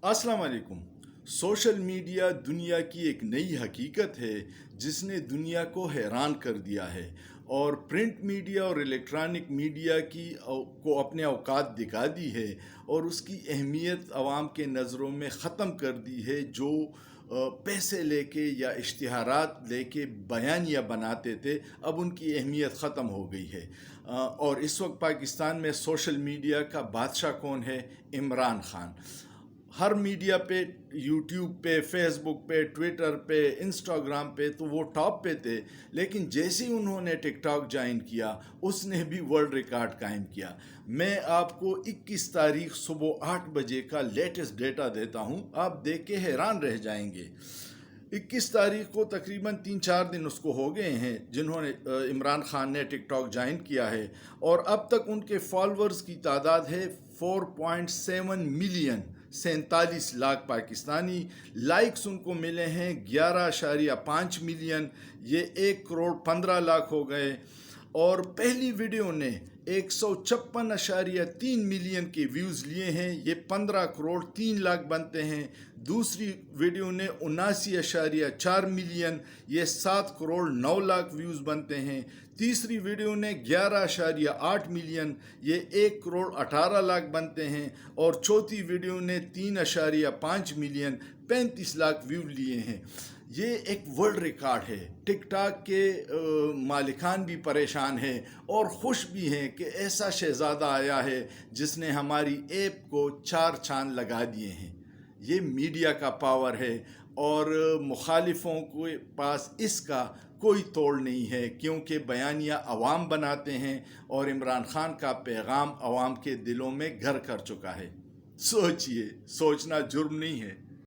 अस्सलाम वालेकुम। Social media दुनिया की एक नई हकीकत है जिसने दुनिया को हैरान कर दिया है और प्रिंट मीडिया और इलेक्ट्रॉनिक मीडिया को अपने औकात दिखा दी है और उसकी अहमियत आवाम के नज़रों में ख़त्म कर दी है। जो पैसे लेके या इश्तिहारात लेके बयानिया बनाते थे, अब उनकी अहमियत ख़त्म हो गई है। और इस वक्त पाकिस्तान में सोशल मीडिया का बादशाह कौन है? इमरान खान। हर मीडिया पे, यूट्यूब पे, फेसबुक पे, ट्विटर पे, इंस्टाग्राम पे तो वो टॉप पे थे, लेकिन जैसे ही उन्होंने टिकटॉक ज्वाइन किया उसने भी वर्ल्ड रिकॉर्ड कायम किया। मैं आपको 21 तारीख सुबह 8 बजे का लेटेस्ट डेटा देता हूँ, आप देख के हैरान रह जाएंगे। 21 तारीख को तकरीबन 3-4 दिन उसको हो गए हैं जिन्होंने इमरान खान ने टिकटॉक ज्वाइन किया है, और अब तक उनके फॉलोअर्स की तादाद है 4.7 मिलियन, 47 लाख पाकिस्तानी। लाइक्स उनको मिले हैं 11.5 मिलियन, ये 1 करोड़ 15 लाख हो गए। और पहली वीडियो ने 156.3 मिलियन के व्यूज़ लिए हैं, ये 15 करोड़ 3 लाख बनते हैं। दूसरी वीडियो ने 79.4 मिलियन, ये 7 करोड़ 9 लाख व्यूज़ बनते हैं। तीसरी वीडियो ने 11.8 मिलियन, ये 1 करोड़ 18 लाख बनते हैं। और चौथी वीडियो ने 3.5 मिलियन, 35 लाख व्यू लिए हैं। ये एक वर्ल्ड रिकॉर्ड है। टिकटॉक के मालिकान भी परेशान हैं और ख़ुश भी हैं कि ऐसा शहज़ादा आया है जिसने हमारी ऐप को 4 चांद लगा दिए हैं। ये मीडिया का पावर है और मुखालिफों के पास इसका कोई तोड़ नहीं है, क्योंकि बयानिया अवाम बनाते हैं और इमरान खान का पैगाम अवाम के दिलों में घर कर चुका है। सोचिए, सोचना जुर्म नहीं है।